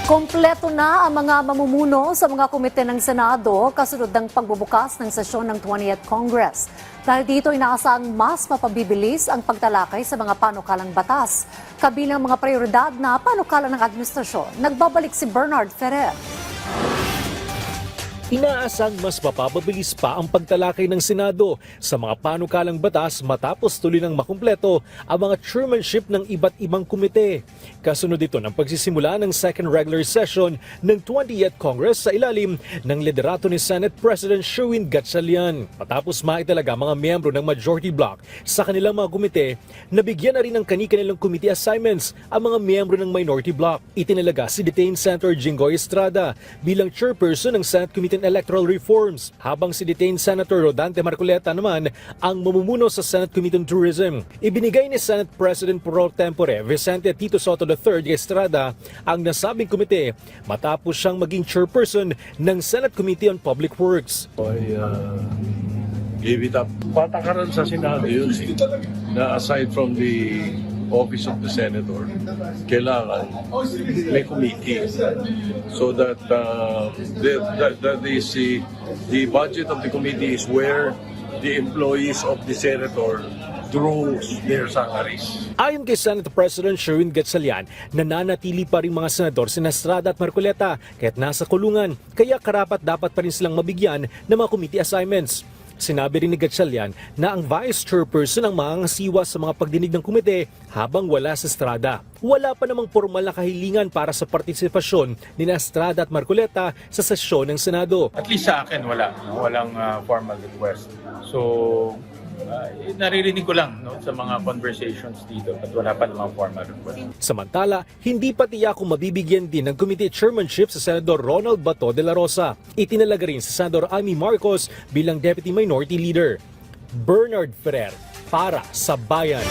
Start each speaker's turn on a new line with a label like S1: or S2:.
S1: Kompleto na ang mga mamumuno sa mga komite ng Senado kasunod ng pagbubukas ng sesyon ng 20th Congress. Dahil dito inaasang mas mapabibilis ang pagtalakay sa mga panukalang batas. Kabilang mga prioridad na panukala ng administrasyon. Nagbabalik si Bernard Ferrer.
S2: Inaasang mas mapapabilis pa ang pagtalakay ng Senado sa mga panukalang batas matapos tuloy ng makumpleto ang mga chairmanship ng iba't ibang komite. Kasunod ito ng pagsisimula ng second regular session ng 20th Congress sa ilalim ng liderato ni Senate President Sherwin Gatchalian. Matapos maitalaga mga miyembro ng majority bloc sa kanilang mga komite, nabigyan na rin ng kani-kanilang committee assignments ang mga miyembro ng minority bloc. Itinalaga si detained Senator Jinggoy Estrada bilang chairperson ng Senate Committee on Electoral Reforms, habang si detained Senator Rodante Marcoleta naman ang mamumuno sa Senate Committee on Tourism. Ibinigay ni Senate President pro tempore Vicente Tito Soto III Estrada ang nasabing komite matapos siyang maging chairperson ng Senate Committee on Public Works.
S3: I gave it up. Patakaran sa Senado yun na aside from the office of the senator, kailangan may committee so that the budget of the committee is where the employees of the senator draw their salaries.
S2: Ayon kay Senate President Sherwin Gatchalian, nananatili pa rin mga senador sina Estrada at Marcoleta kahit nasa kulungan, kaya karapat dapat pa rin silang mabigyan ng mga committee assignments. Sinabi rin ni Gatchalian na ang vice chairperson ang mangangasiwa sa mga pagdinig ng komite habang wala si Estrada. Wala pa namang formal na kahilingan para sa partisipasyon ni Estrada at Marcoleta sa sesyon ng Senado.
S4: At least sa akin walang formal request. So naririnig ko lang sa mga conversations dito at wala pa namang formal request.
S2: Samantala, hindi pa tiyak kung mabibigyan din ng committee chairmanship sa Senador Ronald Bato de la Rosa. Itinalaga rin si Senador Amy Marcos bilang Deputy Minority Leader. Bernard Ferrer para sa Bayan.